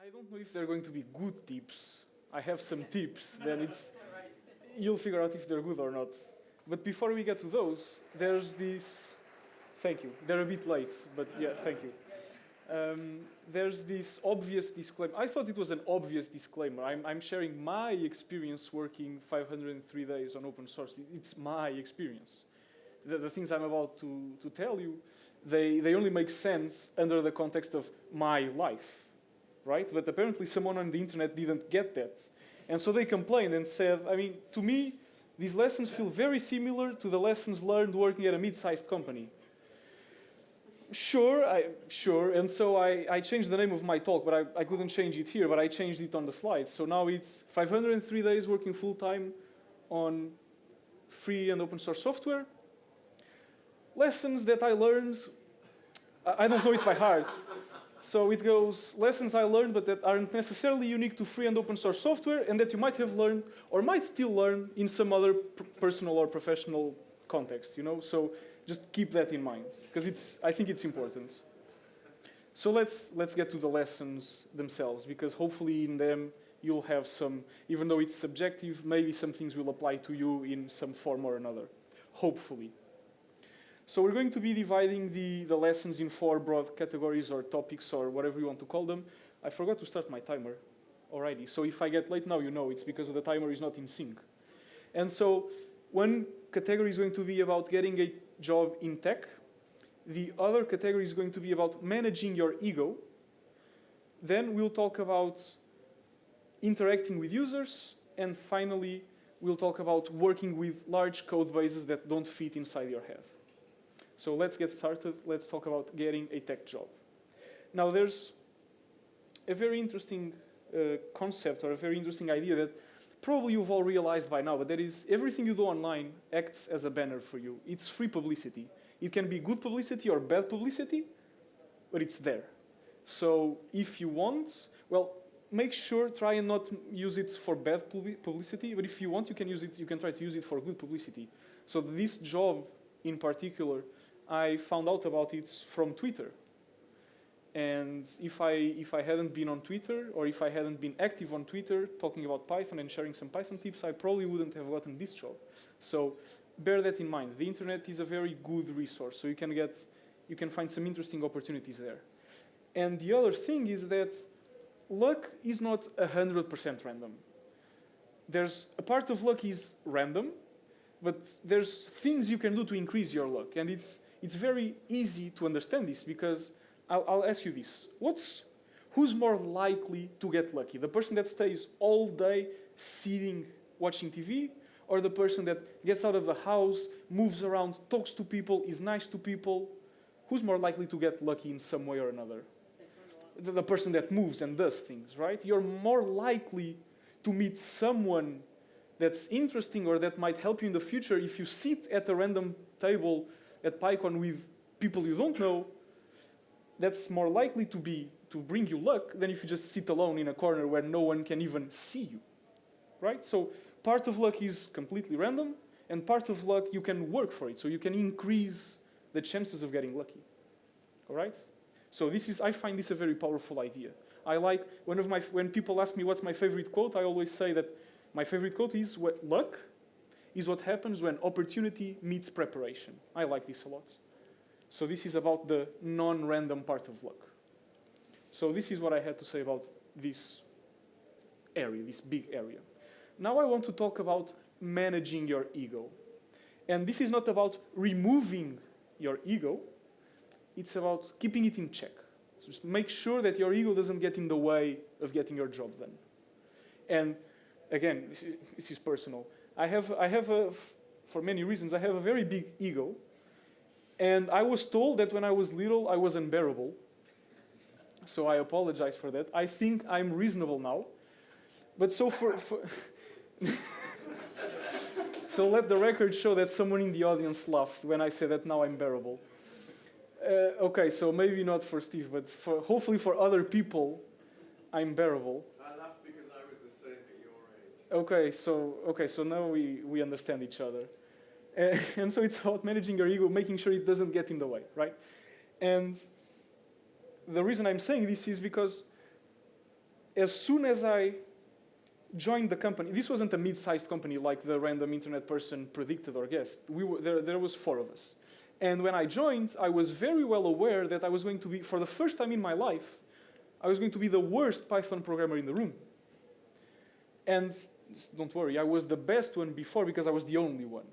I don't know if they're going to be good tips. I have some tips, then you'll figure out if they're good or not. But before we get to those, there's this, thank you, they're a bit late, but yeah, thank you. There's this obvious disclaimer. I thought it was an obvious disclaimer. I'm sharing my experience working 503 days on open source. It's my experience. The things I'm about to tell you, they only make sense under the context of my life, right? But apparently someone on the internet didn't get that. And so they complained and said, I mean, to me, these lessons feel very similar to the lessons learned working at a mid-sized company. Sure, and so I changed the name of my talk, but I couldn't change it here, but I changed it on the slides. So now it's 503 days working full-time on free and open source software. Lessons that I learned, I don't know it by heart. So it goes, lessons I learned, but that aren't necessarily unique to free and open source software, and that you might have learned, or might still learn, in some other personal or professional context, you know? So just keep that in mind, because I think it's important. So let's get to the lessons themselves, because hopefully in them you'll have some, even though it's subjective, maybe some things will apply to you in some form or another, hopefully. So we're going to be dividing the lessons in 4 broad categories or topics or whatever you want to call them. I forgot to start my timer already, so if I get late now, you know it's because the timer is not in sync. And so one category is going to be about getting a job in tech. The other category is going to be about managing your ego. Then we'll talk about interacting with users. And finally, we'll talk about working with large code bases that don't fit inside your head. So let's get started. Let's talk about getting a tech job. Now, there's a very interesting concept or a very interesting idea that probably you've all realized by now, but that is everything you do online acts as a banner for you. It's free publicity. It can be good publicity or bad publicity, but it's there. So if you want, well, make sure, try and not use it for bad publicity, but if you want, you can use it, you can try to use it for good publicity. So this job in particular, I found out about it from Twitter. And if I hadn't been on Twitter, or if I hadn't been active on Twitter talking about Python and sharing some Python tips, I probably wouldn't have gotten this job. So bear that in mind. The internet is a very good resource, so you can find some interesting opportunities there. And the other thing is that luck is not 100% random. There's a part of luck is random, but there's things you can do to increase your luck. And it's very easy to understand this, because I'll ask you this. Who's more likely to get lucky? The person that stays all day sitting, watching TV, or the person that gets out of the house, moves around, talks to people, is nice to people? Who's more likely to get lucky in some way or another? The person that moves and does things, right? You're more likely to meet someone that's interesting or that might help you in the future if you sit at a random table at PyCon with people you don't know. That's more likely to bring you luck than if you just sit alone in a corner where no one can even see you, right? So part of luck is completely random, and part of luck you can work for it, so you can increase the chances of getting lucky, all right? So I find this a very powerful idea. I like, when people ask me what's my favorite quote, I always say that my favorite quote is, luck is what happens when opportunity meets preparation. I like this a lot. So this is about the non-random part of luck. So this is what I had to say about this area, this big area. Now I want to talk about managing your ego. And this is not about removing your ego. It's about keeping it in check. So just make sure that your ego doesn't get in the way of getting your job done. And again, this is personal. For many reasons, I have a very big ego. And I was told that when I was little, I was unbearable. So I apologize for that. I think I'm reasonable now. But so so let the record show that someone in the audience laughed when I said that now I'm bearable. Okay, so maybe not for Steve, but hopefully for other people, I'm bearable. I laughed because I was the same at your age. Okay, so now we understand each other. And so it's about managing your ego, making sure it doesn't get in the way, right? And the reason I'm saying this is because as soon as I joined the company, this wasn't a mid-sized company like the random internet person predicted or guessed. There was 4 of us. And when I joined, I was very well aware that I was going to be, for the first time in my life, I was going to be the worst Python programmer in the room. And don't worry, I was the best one before because I was the only one.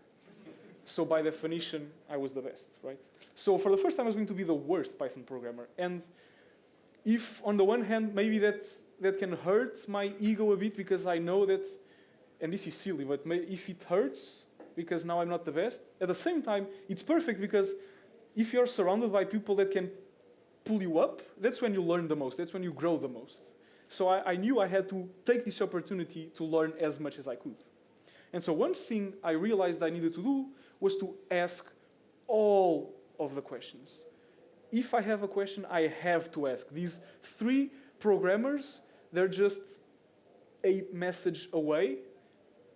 So by definition, I was the best, right? So for the first time, I was going to be the worst Python programmer. And if, on the one hand, maybe that can hurt my ego a bit because I know that, and this is silly, but if it hurts because now I'm not the best, at the same time, it's perfect because if you're surrounded by people that can pull you up, that's when you learn the most, that's when you grow the most. So I knew I had to take this opportunity to learn as much as I could. And so one thing I realized I needed to do was to ask all of the questions. If I have a question, I have to ask. These 3 programmers, they're just a message away,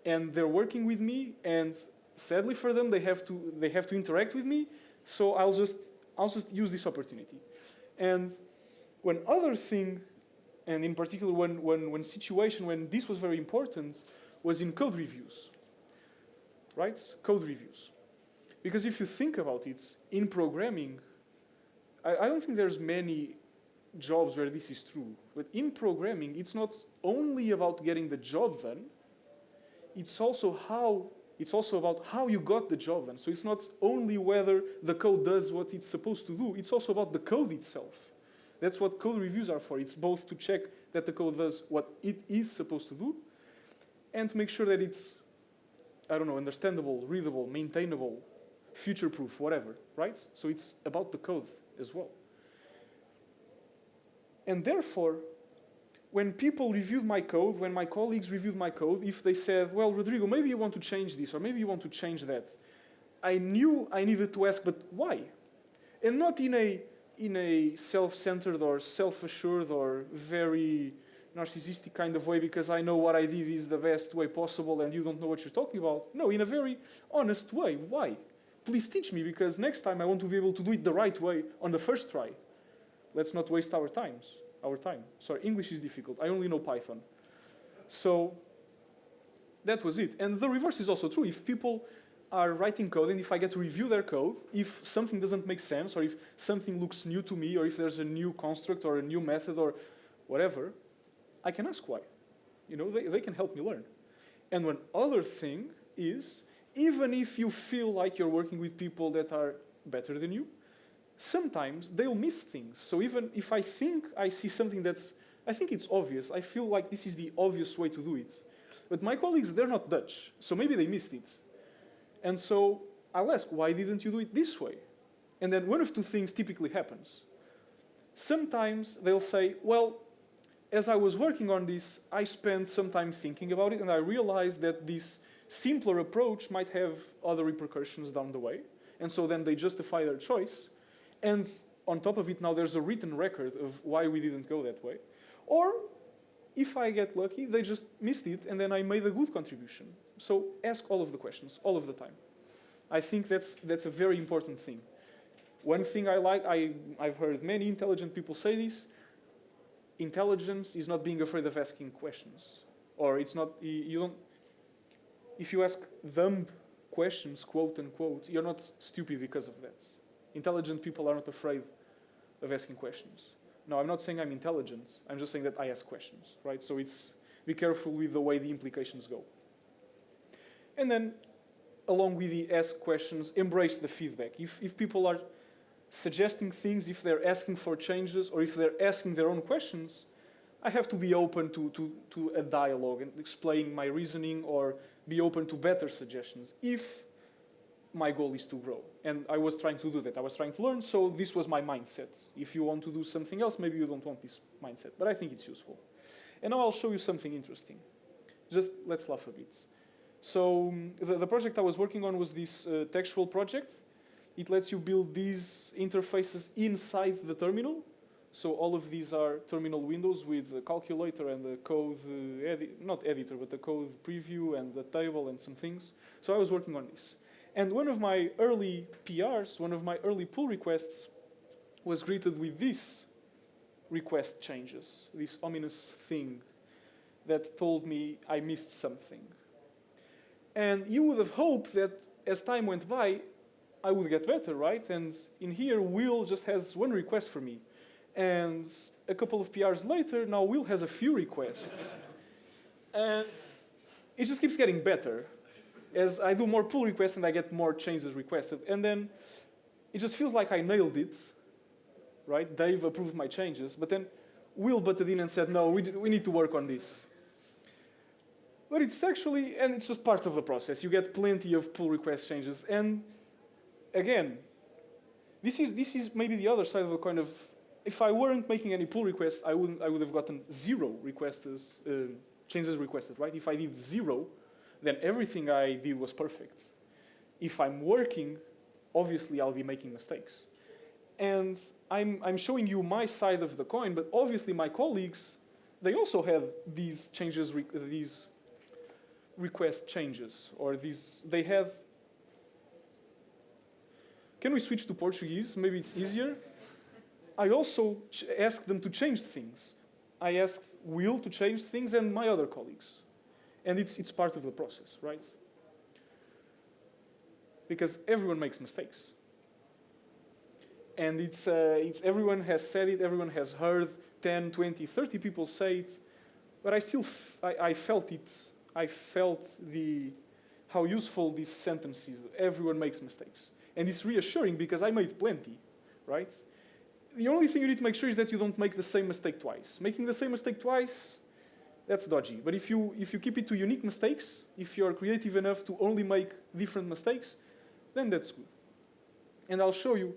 and they're working with me, and sadly for them, they have to interact with me, so I'll just use this opportunity. And one other thing, and in particular one situation when this was very important, was in code reviews, right? Code reviews. Because if you think about it, in programming, I don't think there's many jobs where this is true. But in programming, it's not only about getting the job done, it's also about how you got the job done. So it's not only whether the code does what it's supposed to do, it's also about the code itself. That's what code reviews are for. It's both to check that the code does what it is supposed to do, and to make sure that it's, I don't know, understandable, readable, maintainable, future-proof, whatever, right? So it's about the code as well. And therefore, when people reviewed my code, when my colleagues reviewed my code, if they said, well, Rodrigo, maybe you want to change this, or maybe you want to change that, I knew I needed to ask, but why? And not in a self-centered or self-assured or very narcissistic kind of way because I know what I did is the best way possible and you don't know what you're talking about. No, in a very honest way. Why? Please teach me because next time I want to be able to do it the right way on the first try. Let's not waste our time. Sorry, English is difficult. I only know Python. So that was it. And the reverse is also true. If people are writing code and if I get to review their code, if something doesn't make sense or if something looks new to me or if there's a new construct or a new method or whatever, I can ask why. You know, they can help me learn. And one other thing is, even if you feel like you're working with people that are better than you, sometimes they'll miss things. So even if I think I see something I think it's obvious, I feel like this is the obvious way to do it. But my colleagues, they're not Dutch, so maybe they missed it. And so I'll ask, why didn't you do it this way? And then one of 2 things typically happens. Sometimes they'll say, well, as I was working on this, I spent some time thinking about it, and I realized that this simpler approach might have other repercussions down the way. And so then they justify their choice. And on top of it, now there's a written record of why we didn't go that way. Or, if I get lucky, they just missed it, and then I made a good contribution. So ask all of the questions, all of the time. I think that's a very important thing. One thing I like, I've heard many intelligent people say this, intelligence is not being afraid of asking questions. Or it's not, if you ask dumb questions, quote unquote, you're not stupid because of that. Intelligent people are not afraid of asking questions. Now, I'm not saying I'm intelligent, I'm just saying that I ask questions, right? So be careful with the way the implications go. And then, along with the ask questions, embrace the feedback. If people are suggesting things, if they're asking for changes, or if they're asking their own questions, I have to be open to a dialogue and explain my reasoning or be open to better suggestions if my goal is to grow. And I was trying to do that. I was trying to learn, so this was my mindset. If you want to do something else, maybe you don't want this mindset, but I think it's useful. And now I'll show you something interesting. Just let's laugh a bit. So the project I was working on was this textual project. It lets you build these interfaces inside the terminal. So all of these are terminal windows with the calculator and the code, not editor, but the code preview and the table and some things. So I was working on this. And one of my early PRs, one of my early pull requests was greeted with this request changes, this ominous thing that told me I missed something. And you would have hoped that as time went by, I would get better, right? And in here, Will just has one request for me. And a couple of PRs later, now Will has a few requests. And it just keeps getting better. As I do more pull requests and I get more changes requested. And then it just feels like I nailed it, right? Dave approved my changes. But then Will butted in and said, no, we need to work on this. But it's actually, and it's just part of the process. You get plenty of pull request changes. And again, this is maybe the other side of the coin of, if I weren't making any pull requests, I would have gotten 0 changes requested, right? If I did 0, then everything I did was perfect. If I'm working, obviously I'll be making mistakes. And I'm showing you my side of the coin, but obviously my colleagues, they also have these changes, these request changes, or they have. Can we switch to Portuguese? Maybe it's easier. I also asked them to change things. I asked Will to change things and my other colleagues. And it's part of the process, right? Because everyone makes mistakes. And it's everyone has said it, everyone has heard 10, 20, 30 people say it, but I still, I felt it. I felt how useful this sentence is. Everyone makes mistakes. And it's reassuring because I made plenty, right? The only thing you need to make sure is that you don't make the same mistake twice. Making the same mistake twice, that's dodgy. But if you keep it to unique mistakes, if you're creative enough to only make different mistakes, then that's good. And I'll show you,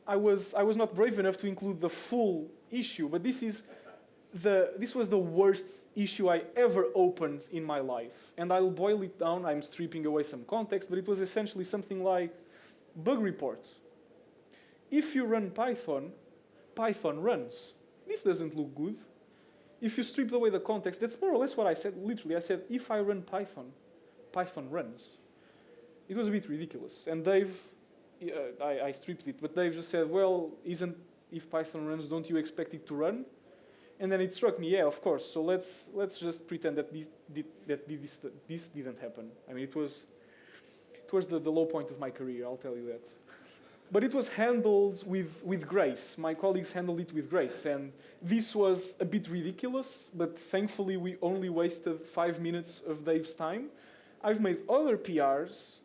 I was not brave enough to include the full issue, but this was the worst issue I ever opened in my life. And I'll boil it down. I'm stripping away some context, but it was essentially something like bug report. If you run Python, Python runs. This doesn't look good. If you strip away the context, that's more or less what I said. Literally, I said, if I run Python, Python runs. It was a bit ridiculous. And Dave, I stripped it, but Dave just said, well, if Python runs, don't you expect it to run? And then it struck me, yeah, of course. So let's just pretend that this didn't happen. I mean, it was the low point of my career, I'll tell you that. But it was handled with grace. My colleagues handled it with grace. And this was a bit ridiculous, but thankfully we only wasted 5 minutes of Dave's time. I've made other PRs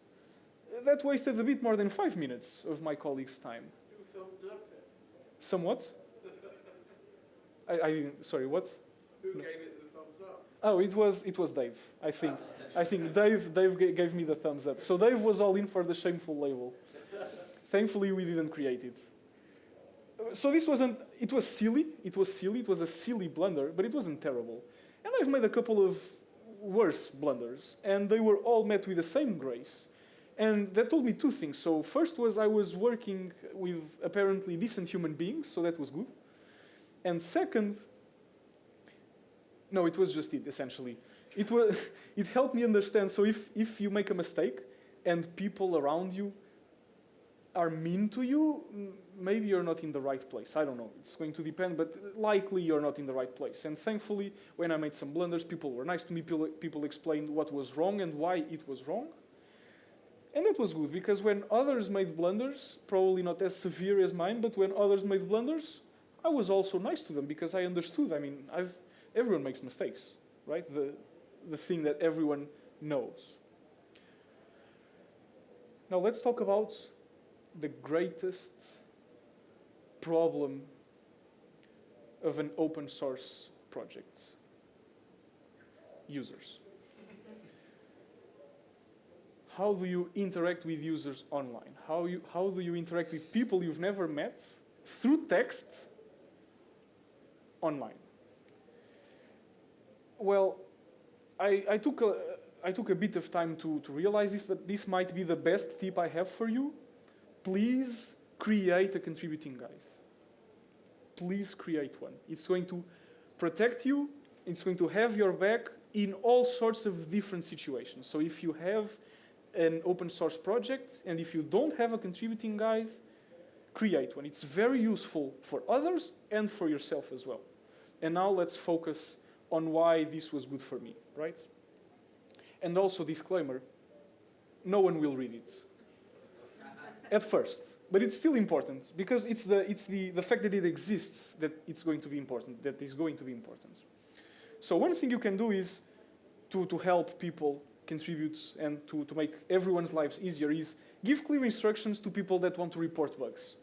that wasted a bit more than 5 minutes of my colleagues' time. You thumbed up it. Somewhat? I didn't, sorry, what? Who gave it the thumbs up? Oh, it was Dave, I think. I think Dave gave me the thumbs up. So Dave was all in for the shameful label. Thankfully, we didn't create it. So it was silly. It was a silly blunder, but it wasn't terrible. And I've made a couple of worse blunders, and they were all met with the same grace. And that told me 2 things. So first was I was working with apparently decent human beings, so that was good. And second, no, it was just it, essentially. It helped me understand, so if you make a mistake and people around you are mean to you, maybe you're not in the right place. I don't know. It's going to depend, but likely you're not in the right place. And thankfully, when I made some blunders, people were nice to me. People explained what was wrong and why it was wrong. And that was good, because when others made blunders, probably not as severe as mine, but when others made blunders, I was also nice to them because I understood. I mean, everyone makes mistakes, right? The thing that everyone knows. Now let's talk about the greatest problem of an open source project. Users. How do you interact with users online? How do you interact with people you've never met through text online? Well, I took a bit of time to realize this, but this might be the best tip I have for you. Please create a contributing guide. Please create one. It's going to protect you. It's going to have your back in all sorts of different situations. So if you have an open source project, and if you don't have a contributing guide, create one. It's very useful for others and for yourself as well. And now let's focus on why this was good for me, right? And also, disclaimer, no one will read it at first. But it's still important, because it's the fact that it exists that it's going to be important, that is going to be important. So one thing you can do is to help people contribute and to make everyone's lives easier is give clear instructions to people that want to report bugs.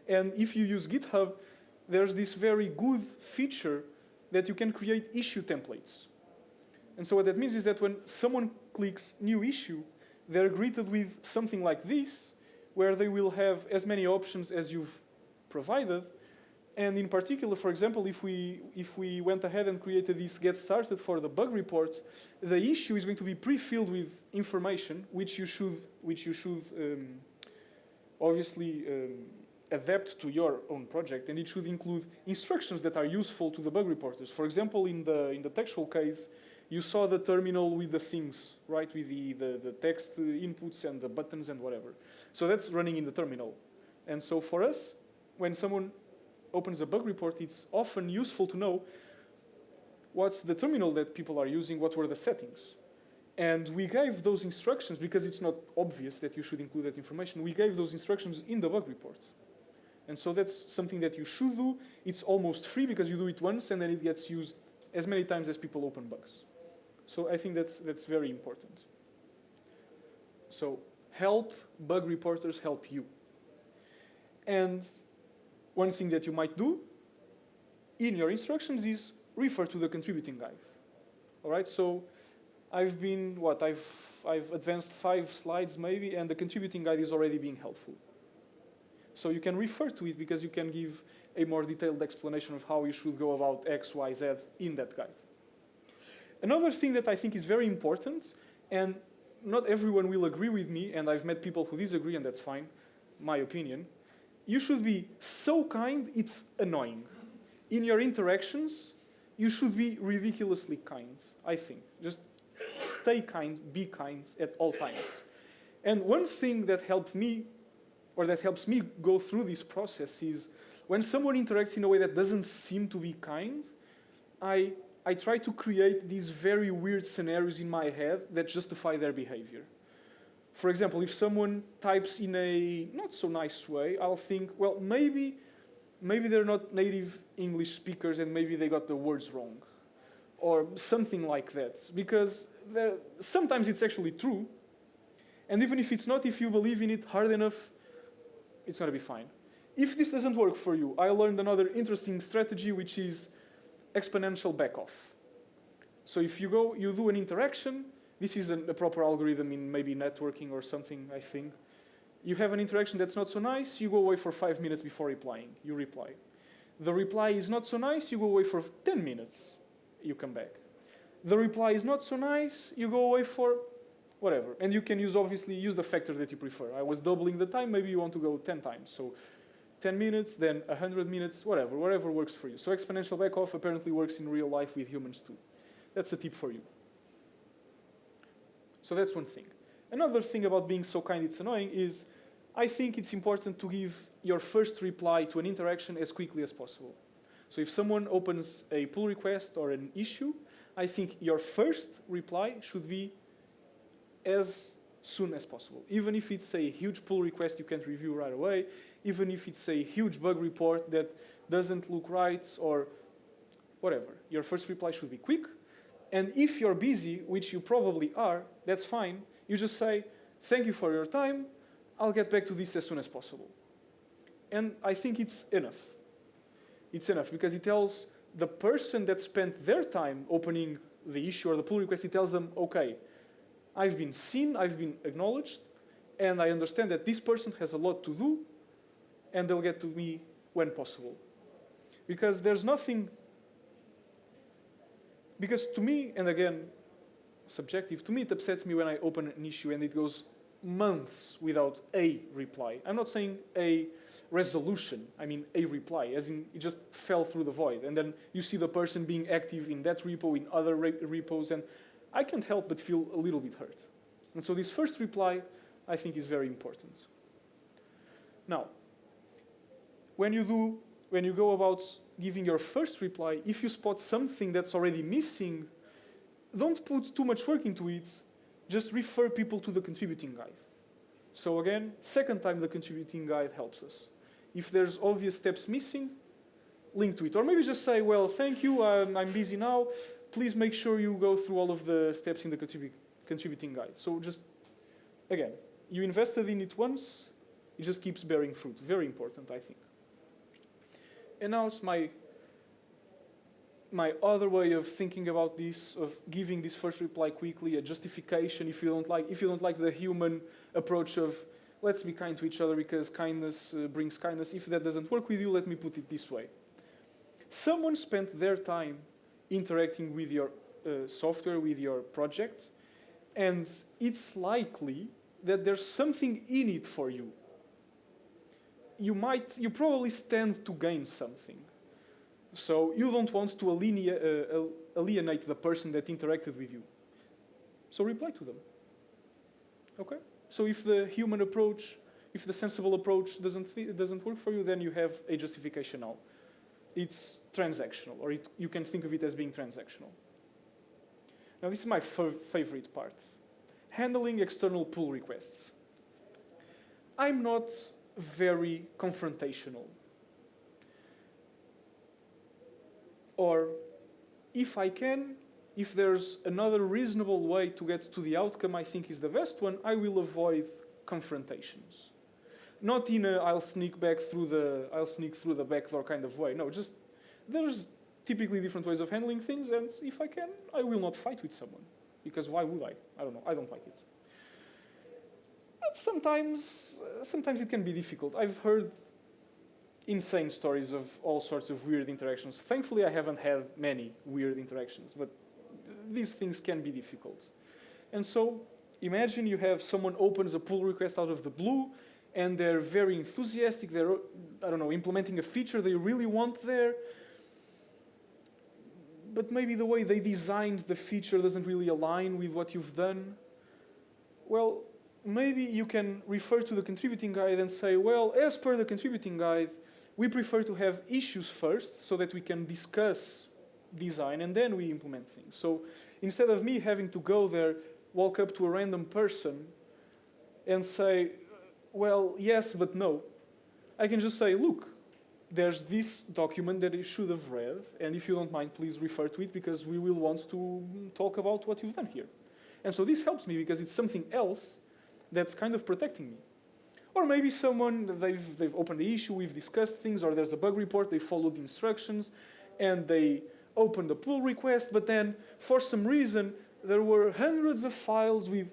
And if you use GitHub, there's this very good feature that you can create issue templates. And so what that means is that when someone clicks new issue, they're greeted with something like this, where they will have as many options as you've provided. And in particular, for example, if we went ahead and created this get started for the bug report, the issue is going to be pre-filled with information, which you should obviously adapt to your own project, and it should include instructions that are useful to the bug reporters. For example, in the textual case, you saw the terminal with the things, right, with the text inputs and the buttons and whatever. So that's running in the terminal. And so for us, when someone opens a bug report, it's often useful to know what's the terminal that people are using, what were the settings. And we gave those instructions, because it's not obvious that you should include that information, we gave those instructions in the bug report. And so that's something that you should do. It's almost free, because you do it once, and then it gets used as many times as people open bugs. So I think that's very important. So help bug reporters help you. And one thing that you might do in your instructions is refer to the contributing guide. All right, so I've advanced 5 slides maybe, and the contributing guide is already being helpful. So you can refer to it, because you can give a more detailed explanation of how you should go about X, Y, Z in that guide. Another thing that I think is very important, and not everyone will agree with me, and I've met people who disagree, and that's fine, my opinion, you should be so kind, it's annoying. In your interactions, you should be ridiculously kind, I think. Just stay kind, be kind at all times. And one thing that helped me, or that helps me go through this process, is when someone interacts in a way that doesn't seem to be kind, I try to create these very weird scenarios in my head that justify their behavior. For example, if someone types in a not so nice way, I'll think, well, maybe they're not native English speakers and maybe they got the words wrong, or something like that. Because sometimes it's actually true, and even if it's not, if you believe in it hard enough, it's going to be fine. If this doesn't work for you, I learned another interesting strategy, which is exponential backoff. So if you do an interaction, this is a proper algorithm in maybe networking or something, I think. You have an interaction that's not so nice, you go away for 5 minutes before replying, you reply. The reply is not so nice, you go away for 10 minutes, you come back. The reply is not so nice, you go away for whatever. And you can obviously use the factor that you prefer. I was doubling the time, maybe you want to go 10 times. So 10 minutes, then 100 minutes, whatever works for you. So exponential backoff apparently works in real life with humans too. That's a tip for you. So that's one thing. Another thing about being so kind it's annoying is I think it's important to give your first reply to an interaction as quickly as possible. So if someone opens a pull request or an issue, I think your first reply should be as soon as possible. Even if it's a huge pull request you can't review right away, even if it's a huge bug report that doesn't look right or whatever. Your first reply should be quick. And if you're busy, which you probably are, that's fine. You just say, thank you for your time. I'll get back to this as soon as possible. And I think it's enough. It's enough because it tells the person that spent their time opening the issue or the pull request, it tells them, okay, I've been seen, I've been acknowledged, and I understand that this person has a lot to do, and they'll get to me when possible. Because there's nothing, because to me, and again, subjective, to me it upsets me when I open an issue and it goes months without a reply. I'm not saying a resolution, I mean a reply, as in it just fell through the void. And then you see the person being active in that repo, in other repos, and I can't help but feel a little bit hurt. And so this first reply, I think, is very important. Now, when you go about giving your first reply, if you spot something that's already missing, don't put too much work into it. Just refer people to the contributing guide. So again, second time the contributing guide helps us. If there's obvious steps missing, link to it. Or maybe just say, well, thank you, I'm busy now. Please make sure you go through all of the steps in the contributing guide. So just, again, you invested in it once, it just keeps bearing fruit. Very important, I think. And now it's my other way of thinking about this, of giving this first reply quickly, a justification if you don't like the human approach of let's be kind to each other because kindness brings kindness. If that doesn't work with you, let me put it this way. Someone spent their time interacting with your software, with your project, and it's likely that there's something in it for you. You probably stand to gain something. So you don't want to alienate the person that interacted with you. So reply to them. Okay? So if the human approach, if the sensible approach doesn't work for you, then you have a justification now. It's transactional, or you can think of it as being transactional. Now this is my favorite part. Handling external pull requests. I'm not very confrontational. Or if there's another reasonable way to get to the outcome I think is the best one, I will avoid confrontations. Not in a I'll sneak through the back door kind of way. No, just there's typically different ways of handling things, and if I can, I will not fight with someone. Because why would I? I don't know, I don't like it. But sometimes it can be difficult. I've heard insane stories of all sorts of weird interactions. Thankfully, I haven't had many weird interactions, but these things can be difficult. And so, imagine you have someone opens a pull request out of the blue, and they're very enthusiastic, they're, I don't know, implementing a feature they really want there, but maybe the way they designed the feature doesn't really align with what you've done. Well, maybe you can refer to the contributing guide and say, well, as per the contributing guide, we prefer to have issues first so that we can discuss design and then we implement things. So instead of me having to go there, walk up to a random person and say, well, yes, but no, I can just say, look, there's this document that you should have read, and if you don't mind, please refer to it because we will want to talk about what you've done here. And so this helps me because it's something else that's kind of protecting me. Or maybe someone, they've opened the issue, we've discussed things, or there's a bug report, they followed the instructions, and they opened the pull request, but then for some reason, there were hundreds of files with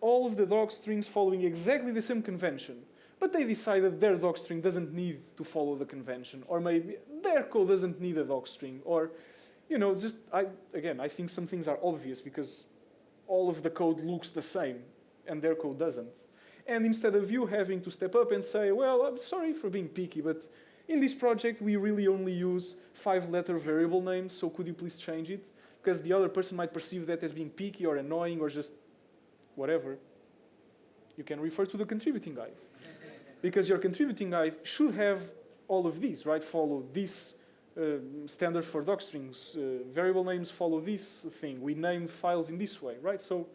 all of the doc strings following exactly the same convention. But they decided their doc string doesn't need to follow the convention, or maybe their code doesn't need a doc string, or, you know, just, again, I think some things are obvious because all of the code looks the same, and their code doesn't. And instead of you having to step up and say, well, I'm sorry for being picky, but in this project, we really only use 5-letter variable names, so could you please change it? Because the other person might perceive that as being picky or annoying or just whatever. You can refer to the contributing guide. Because your contributing guide should have all of these, right? Follow this standard for docstrings. Variable names follow this thing. We name files in this way, right? So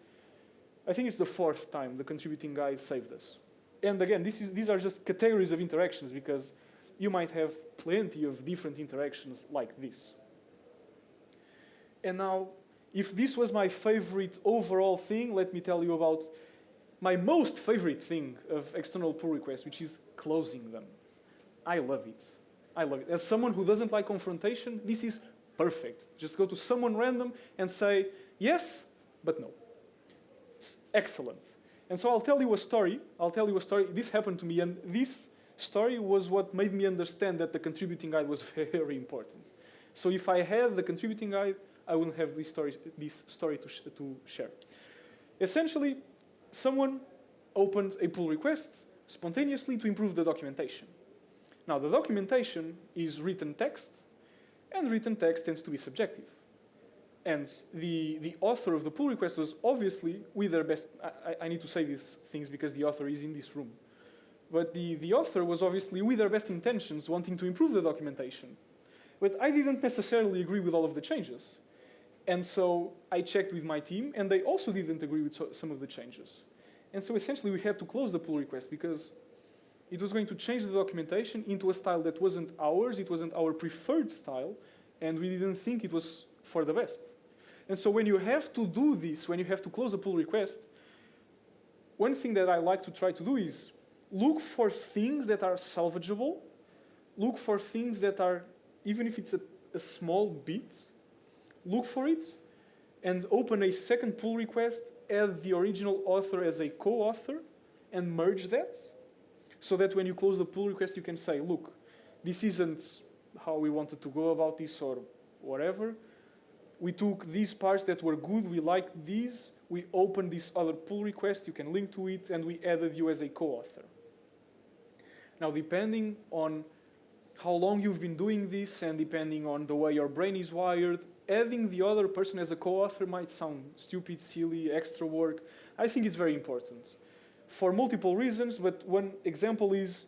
I think it's the 4th time the contributing guide saved us. And again, these are just categories of interactions because you might have plenty of different interactions like this. And now, if this was my favorite overall thing, let me tell you about my most favorite thing of external pull requests, which is closing them. I love it. I love it. As someone who doesn't like confrontation, this is perfect. Just go to someone random and say, yes, but no. It's excellent. And so I'll tell you a story. This happened to me, and this story was what made me understand that the contributing guide was very important. So if I had the contributing guide, I wouldn't have this story to share. Essentially, someone opened a pull request spontaneously to improve the documentation. Now, the documentation is written text, and written text tends to be subjective. And the author of the pull request was obviously with their best, I need to say these things because the author is in this room, But the author was obviously with their best intentions wanting to improve the documentation. But I didn't necessarily agree with all of the changes. And so I checked with my team, and they also didn't agree with some of the changes. And so essentially we had to close the pull request because it was going to change the documentation into a style that wasn't ours, it wasn't our preferred style, and we didn't think it was for the best. And so when you have to do this, when you have to close a pull request, one thing that I like to try to do is look for things that are salvageable, look for things that are, even if it's a small bit, look for it, and open a second pull request, add the original author as a co-author, and merge that, so that when you close the pull request, you can say, look, this isn't how we wanted to go about this or whatever. We took these parts that were good, we liked these, we opened this other pull request, you can link to it, and we added you as a co-author. Now, depending on how long you've been doing this and depending on the way your brain is wired, adding the other person as a co-author might sound stupid, silly, extra work. I think it's very important for multiple reasons, but one example is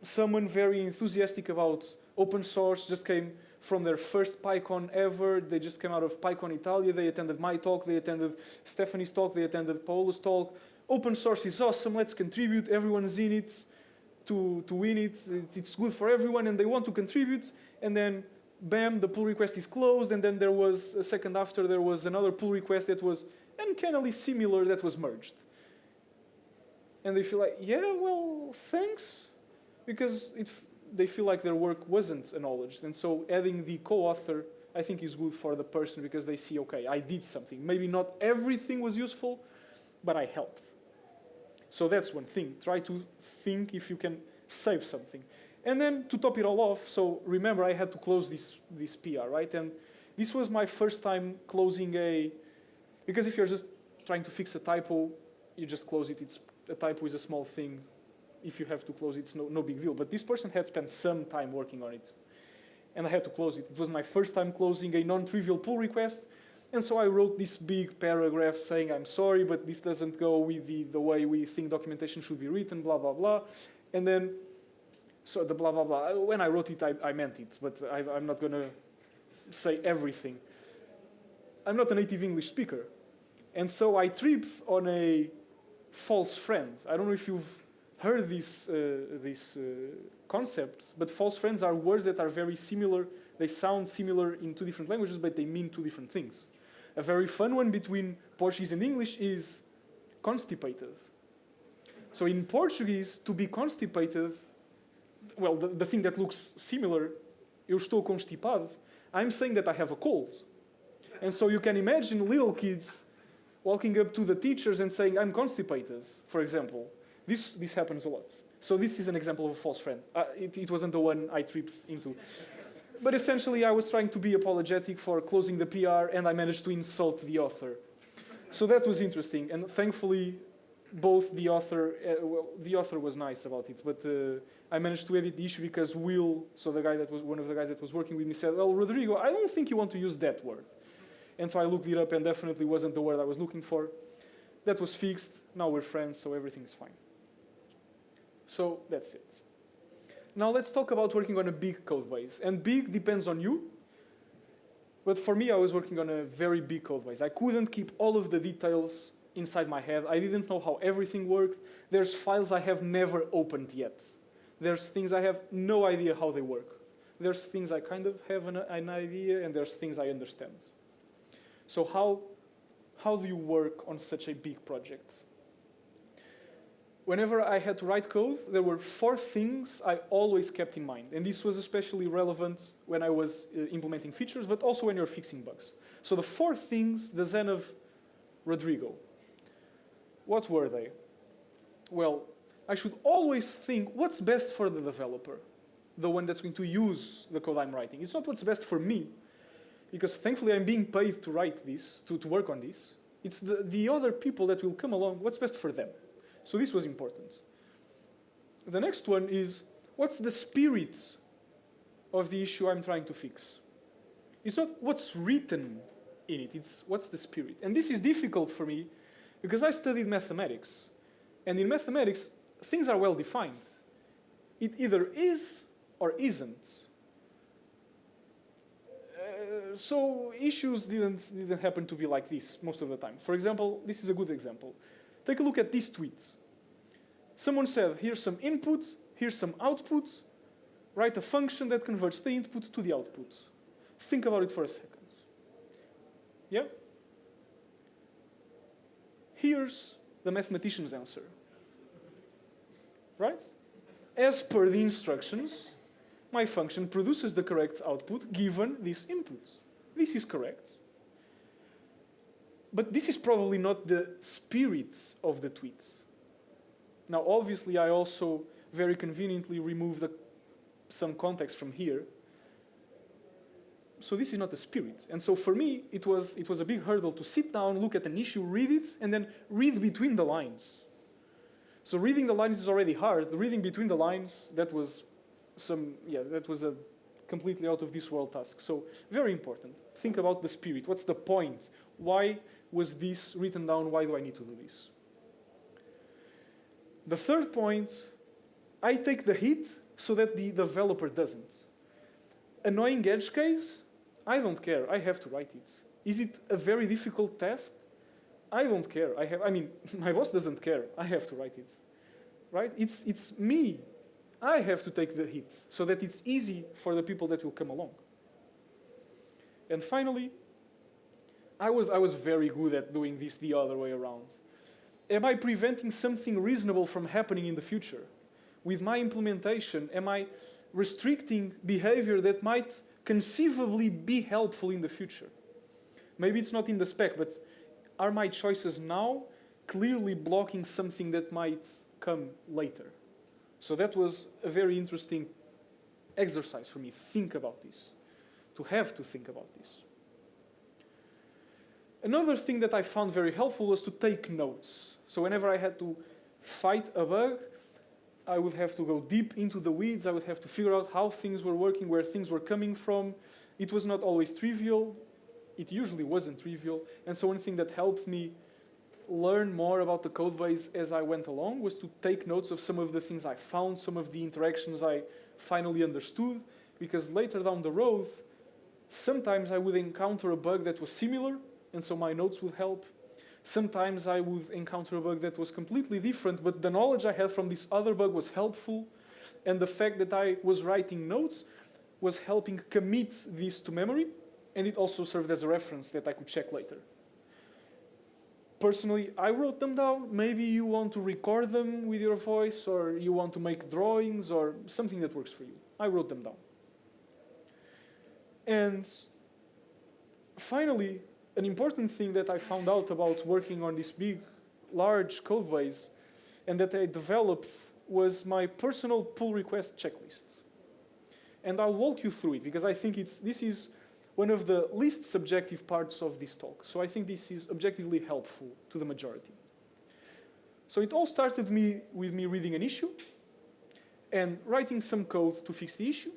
someone very enthusiastic about open source just came from their first PyCon ever. They just came out of PyCon Italia. They attended my talk. They attended Stephanie's talk. They attended Paolo's talk. Open source is awesome. Let's contribute. Everyone's in it to win it. It's good for everyone, and they want to contribute. And then, bam, the pull request is closed. And then there was, a second after, there was another pull request that was uncannily similar that was merged. And they feel like, yeah, well, thanks. Because they feel like their work wasn't acknowledged. And so adding the co-author, I think, is good for the person because they see, okay, I did something. Maybe not everything was useful, but I helped. So that's one thing. Try to think if you can save something. And then to top it all off, so remember I had to close this PR, right? And this was my first time closing because if you're just trying to fix a typo, you just close it. A typo is a small thing. If you have to close it, it's no big deal. But this person had spent some time working on it. And I had to close it. It was my first time closing a non-trivial pull request. And so I wrote this big paragraph saying, I'm sorry, but this doesn't go with the way we think documentation should be written, blah, blah, blah. And then, so the blah, blah, blah. When I wrote it, I meant it. But I'm not going to say everything. I'm not a native English speaker. And so I tripped on a false friend. I don't know if you've heard this concept, but false friends are words that are very similar. They sound similar in two different languages, but they mean two different things. A very fun one between Portuguese and English is constipated. So in Portuguese, to be constipated, well, the thing that looks similar, eu estou constipado, I'm saying that I have a cold. And so you can imagine little kids walking up to the teachers and saying, I'm constipated, for example. This happens a lot. So this is an example of a false friend. It wasn't the one I tripped into. But essentially, I was trying to be apologetic for closing the PR, and I managed to insult the author. So that was interesting. And thankfully, both the author was nice about it, but I managed to edit the issue because Will, so the guy that was one of the guys that was working with me, said, well, Rodrigo, I don't think you want to use that word. And so I looked it up, and definitely wasn't the word I was looking for. That was fixed. Now we're friends, so everything's fine. So that's it. Now let's talk about working on a big code base. And big depends on you. But for me, I was working on a very big code base. I couldn't keep all of the details inside my head. I didn't know how everything worked. There's files I have never opened yet. There's things I have no idea how they work. There's things I kind of have an idea, and there's things I understand. So how do you work on such a big project? Whenever I had to write code, there were 4 things I always kept in mind. And this was especially relevant when I was implementing features, but also when you're fixing bugs. So the 4 things, the Zen of Rodrigo. What were they? Well, I should always think, what's best for the developer? The one that's going to use the code I'm writing. It's not what's best for me, because thankfully I'm being paid to write this, to work on this. It's the other people that will come along, what's best for them? So this was important. The next one is, what's the spirit of the issue I'm trying to fix? It's not what's written in it, it's what's the spirit. And this is difficult for me because I studied mathematics. And in mathematics, things are well defined. It either is or isn't. So issues didn't happen to be like this most of the time. For example, this is a good example. Take a look at this tweet. Someone said, here's some input, here's some output, write a function that converts the input to the output. Think about it for a second. Yeah? Here's the mathematician's answer. Right? As per the instructions, my function produces the correct output given this input. This is correct. But this is probably not the spirit of the tweet. Now, obviously, I also very conveniently removed some context from here. So this is not the spirit. And so for me, it was a big hurdle to sit down, look at an issue, read it, and then read between the lines. So reading the lines is already hard. Reading between the lines, that was a completely out of this world task. So very important. Think about the spirit. What's the point? Why was this written down? Why do I need to do this? The third point, I take the hit so that the developer doesn't. Annoying edge case, I don't care. I have to write it. Is it a very difficult task? I don't care. My boss doesn't care. I have to write it. Right? It's me. I have to take the hit so that it's easy for the people that will come along. And finally, I was very good at doing this the other way around. Am I preventing something reasonable from happening in the future? With my implementation, am I restricting behavior that might conceivably be helpful in the future? Maybe it's not in the spec, but are my choices now clearly blocking something that might come later? So that was a very interesting exercise for me. Think about this. To have to think about this. Another thing that I found very helpful was to take notes. So whenever I had to fight a bug, I would have to go deep into the weeds. I would have to figure out how things were working, where things were coming from. It was not always trivial. It usually wasn't trivial. And so one thing that helped me learn more about the code base as I went along was to take notes of some of the things I found, some of the interactions I finally understood, because later down the road, sometimes I would encounter a bug that was similar, and so my notes would help. Sometimes I would encounter a bug that was completely different, but the knowledge I had from this other bug was helpful, and the fact that I was writing notes was helping commit this to memory, and it also served as a reference that I could check later. Personally, I wrote them down. Maybe you want to record them with your voice, or you want to make drawings, or something that works for you. I wrote them down. And finally, an important thing that I found out about working on this big, large code base, and that I developed, was my personal pull request checklist. And I'll walk you through it, because I think this is one of the least subjective parts of this talk. So I think this is objectively helpful to the majority. So it all started with me reading an issue and writing some code to fix the issue.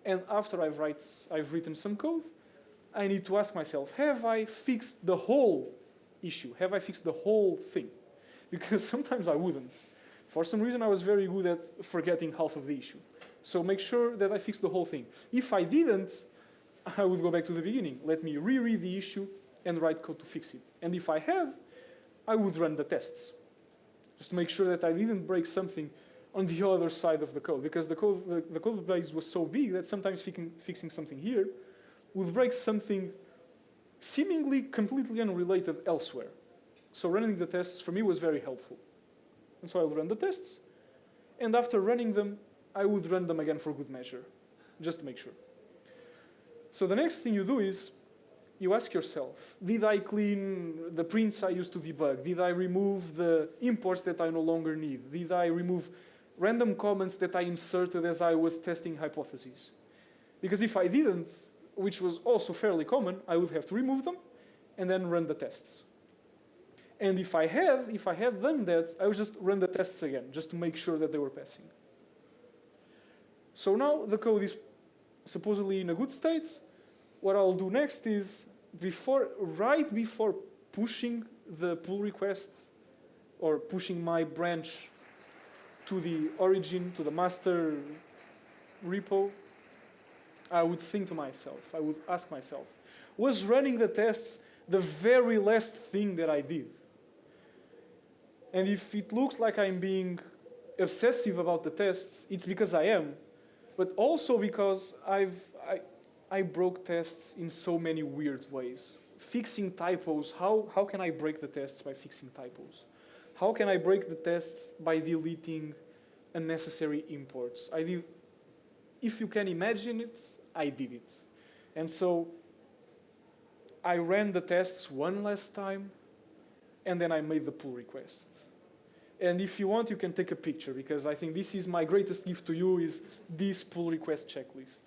And after I've written some code, I need to ask myself, have I fixed the whole issue? Have I fixed the whole thing? Because sometimes I wouldn't. For some reason, I was very good at forgetting half of the issue. So make sure that I fix the whole thing. If I didn't, I would go back to the beginning. Let me reread the issue and write code to fix it. And if I had, I would run the tests, just to make sure that I didn't break something on the other side of the code, because the code base was so big that sometimes fixing something here would break something seemingly completely unrelated elsewhere. So running the tests for me was very helpful. And so I would run the tests, and after running them, I would run them again for good measure, just to make sure. So the next thing you do is you ask yourself, did I clean the prints I used to debug? Did I remove the imports that I no longer need? Did I remove random comments that I inserted as I was testing hypotheses? Because if I didn't, which was also fairly common, I would have to remove them and then run the tests. And if I had done that, I would just run the tests again, just to make sure that they were passing. So now the code is supposedly in a good state. What I'll do next is, right before pushing the pull request or pushing my branch to the origin, to the master repo, I would think to myself, I would ask myself, was running the tests the very last thing that I did? And if it looks like I'm being obsessive about the tests, it's because I am, but also because I broke tests in so many weird ways. Fixing typos, how can I break the tests by fixing typos? How can I break the tests by deleting unnecessary imports? I did, if you can imagine it, I did it. And so I ran the tests one last time, and then I made the pull request. And if you want, you can take a picture, because I think this is my greatest gift to you, is this pull request checklist.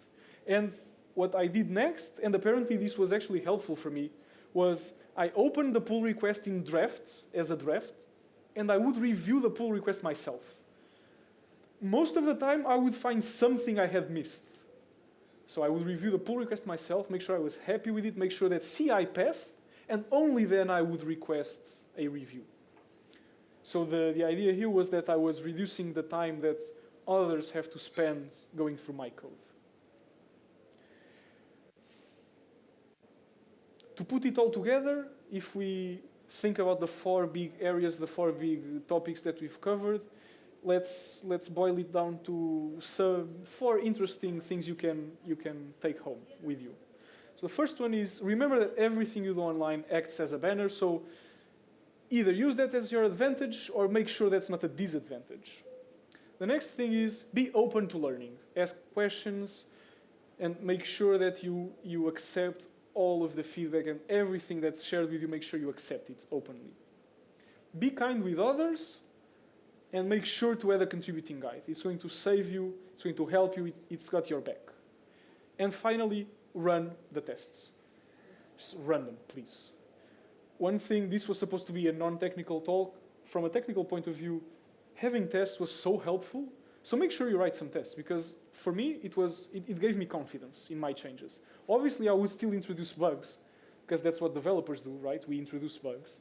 And what I did next, and apparently this was actually helpful for me, was I opened the pull request in draft, as a draft, and I would review the pull request myself. Most of the time, I would find something I had missed. So I would review the pull request myself, make sure I was happy with it, make sure that CI passed, and only then I would request a review. So the idea here was that I was reducing the time that others have to spend going through my code. To put it all together, if we think about the four big areas, the four big topics that we've covered, let's boil it down to four interesting things you can take home with you. So the first one is, remember that everything you do online acts as a banner, so either use that as your advantage or make sure that's not a disadvantage. The next thing is, be open to learning. Ask questions and make sure that you accept all of the feedback, and everything that's shared with you, make sure you accept it openly. Be kind with others, and make sure to add a contributing guide. It's going to save you, it's going to help you, it's got your back. And finally, run the tests. Just run them, please. One thing, this was supposed to be a non-technical talk. From a technical point of view, having tests was so helpful. So make sure you write some tests, because for me, it gave me confidence in my changes. Obviously, I would still introduce bugs, because that's what developers do, right? We introduce bugs.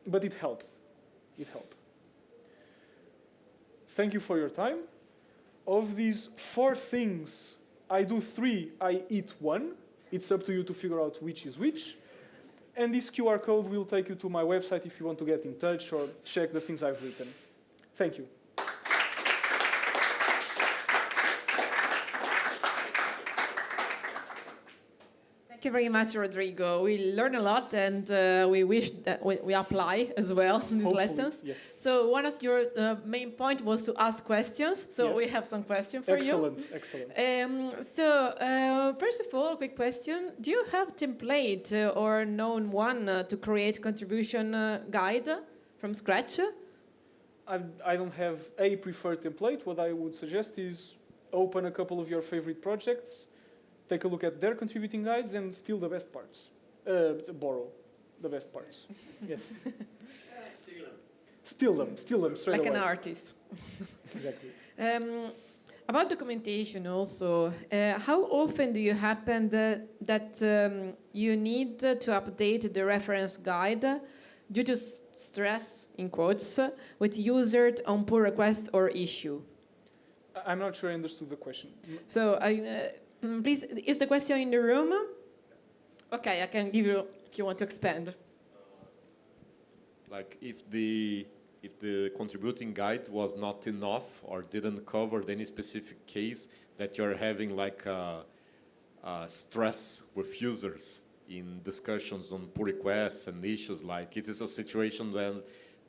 But it helped. It helped. Thank you for your time. Of these 4 things, I do 3, I eat 1. It's up to you to figure out which is which. And this QR code will take you to my website if you want to get in touch or check the things I've written. Thank you. Thank you very much, Rodrigo. We learn a lot, and we wish that we apply as well these Hopefully, lessons. yes. So one of your main point was to ask questions. So Yes. we have some questions for you. Excellent. First of all, a quick question. Do you have template or known one to create contribution guide from scratch? I don't have a preferred template. What I would suggest is open a couple of your favorite projects, take a look at their contributing guides, and steal the best parts. Borrow the best parts. Yes. Steal them straight Like away. an artist. Exactly. About documentation also, how often do you happen that you need to update the reference guide due to stress, in quotes, with users on pull request or issue? I'm not sure I understood the question. So, please, is the question in the room? Okay, I can give you if you want to expand. Like if the contributing guide was not enough or didn't cover any specific case that you're having like stress with users in discussions on pull requests and issues, like it is a situation when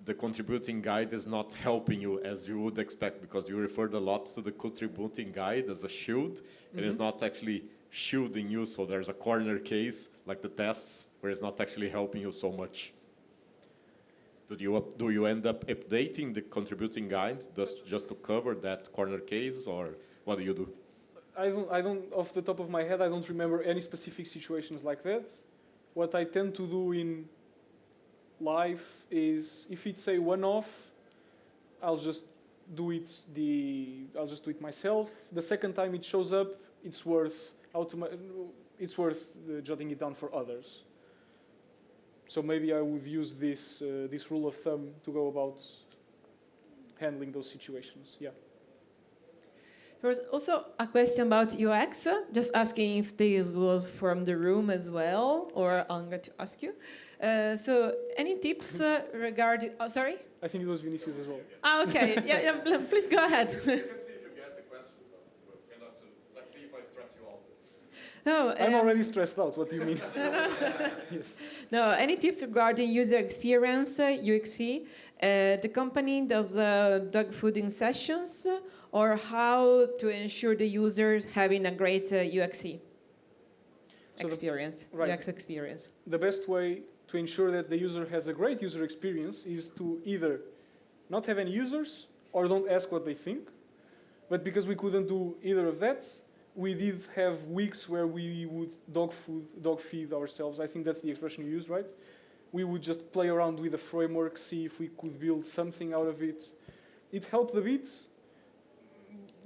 the contributing guide is not helping you as you would expect, because you referred a lot to the contributing guide as a shield, and it's not actually shielding you, so there's a corner case like the tests where it's not actually helping you so much. Do you end up updating the contributing guide just to cover that corner case, or what do you do? I don't, off the top of my head, I don't remember any specific situations like that. What I tend to do in life is, if it's a one-off, I'll just do it myself. The second time it shows up, it's worth jotting it down for others. So maybe I would use this rule of thumb to go about handling those situations. Yeah. There was also a question about UX, just asking if this was from the room as well, or I'm going to ask you. So any tips regarding, oh, sorry? I think it was Vinicius as well. Ah, okay, yeah, please go ahead. You can see if you get the question first, but let's see if I stress you out. No, I'm already stressed out, what do you mean? Yes. No, any tips regarding user experience, UXE? The company does dog fooding sessions, or how to ensure the users having a great UXE experience, right. UX experience? The best way to ensure that the user has a great user experience is to either not have any users or don't ask what they think. But because we couldn't do either of that, we did have weeks where we would dog feed ourselves. I think that's the expression you used, right? We would just play around with the framework, see if we could build something out of it. It helped a bit,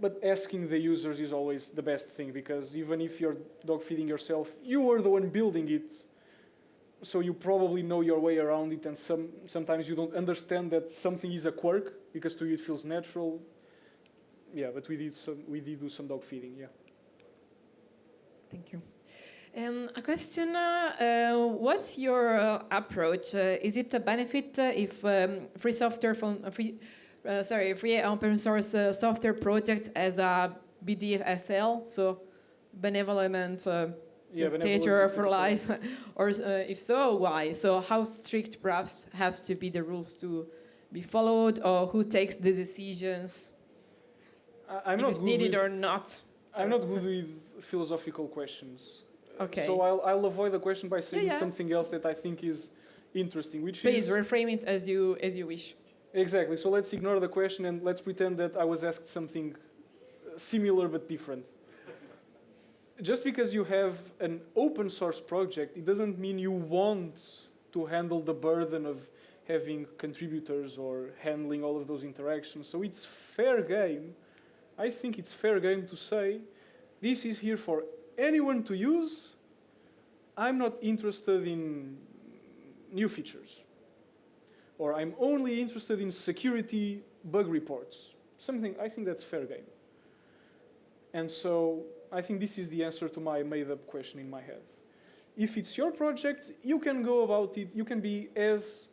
but asking the users is always the best thing, because even if you're dog feeding yourself, you were the one building it. So you probably know your way around it, and sometimes you don't understand that something is a quirk, because to you it feels natural. Yeah, but we did do some dog feeding, yeah. Thank you. A question, what's your approach? Is it a benefit if free open source software project as a BDFL, so benevolent dictator for life, or if so, why? So how strict perhaps have to be the rules to be followed, or who takes the decisions? I'm if not it's good needed with, or not? I'm not good with philosophical questions. Okay. So I'll avoid the question by saying Yeah. something else that I think is interesting, which Please is... reframe it as you wish. Exactly. So let's ignore the question and let's pretend that I was asked something similar but different. Just because you have an open source project, it doesn't mean you want to handle the burden of having contributors or handling all of those interactions. So it's fair game. I think it's fair game to say, this is here for anyone to use. I'm not interested in new features. Or I'm only interested in security bug reports. I think that's fair game. And so I think this is the answer to my made-up question in my head. If it's your project, you can go about it. You can be as,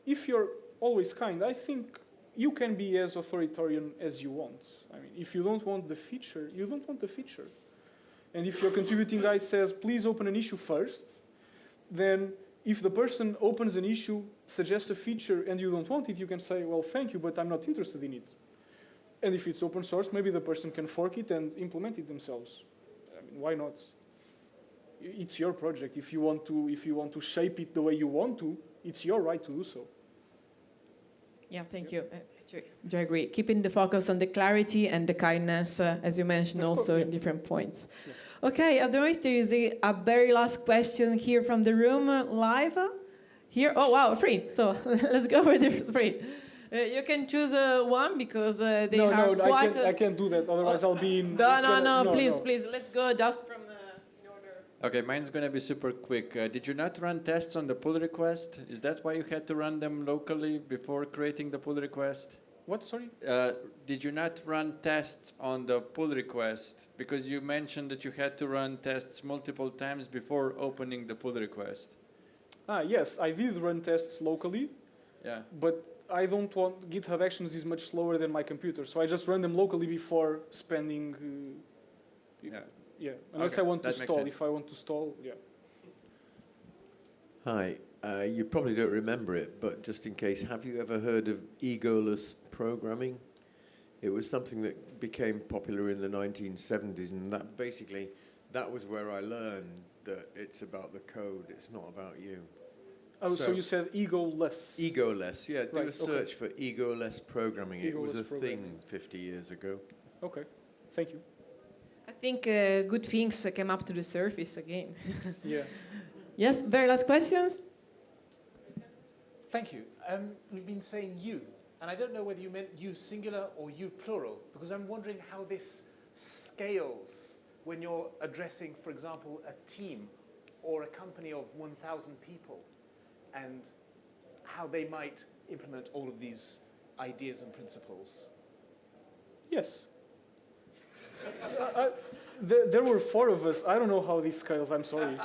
if you're always kind, I think you can be as authoritarian as you want. I mean, if you don't want the feature, you don't want the feature. And if your contributing guide says, please open an issue first, then if the person opens an issue, suggests a feature, and you don't want it, you can say, well, thank you, but I'm not interested in it. And if it's open source, maybe the person can fork it and implement it themselves. I mean, why not? It's your project. If you want to shape it the way you want to, it's your right to do so. Yeah, thank you. Do I agree? Keeping the focus on the clarity and the kindness, as you mentioned, also in different points. Yeah. Okay, I don't know if there is a very last question here from the room live. Here, oh wow, free. So let's go with the free. You can choose one because they are quite... I can't do that. Otherwise, I'll be in... No, please. Let's go just from in order. Okay, mine's going to be super quick. Did you not run tests on the pull request? Is that why you had to run them locally before creating the pull request? What, sorry? Did you not run tests on the pull request? Because you mentioned that you had to run tests multiple times before opening the pull request. Yes, I did run tests locally. Yeah. But I don't want... GitHub Actions is much slower than my computer, so I just run them locally before spending... unless I want to stall. If I want to stall, yeah. Hi. You probably don't remember it, but just in case, have you ever heard of egoless programming? It was something that became popular in the 1970s, and that was where I learned that it's about the code, it's not about you. Oh, so you said egoless. Egoless, yeah. Do a search for egoless programming. It was a thing 50 years ago. Okay, thank you. I think good things came up to the surface again. Yeah. Yes, very last questions? Thank you. You've been saying you, and I don't know whether you meant you singular or you plural, because I'm wondering how this scales when you're addressing, for example, a team or a company of 1,000 people, and how they might implement all of these ideas and principles? Yes. So, there were 4 of us. I don't know how this scales. I'm sorry.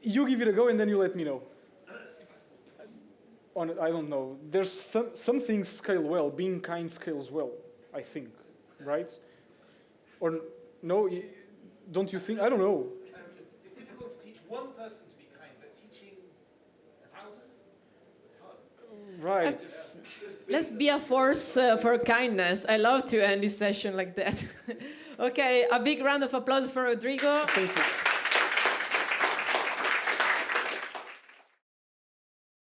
You give it a go and then you let me know. I don't know. There's some things scale well. Being kind scales well, I think, right? Or no? Don't you think? I don't know. It's difficult to teach one person to be kind, but teaching 1,000? It's hard. Right. Let's be a force for kindness. I love to end this session like that. Okay, a big round of applause for Rodrigo. Thank you.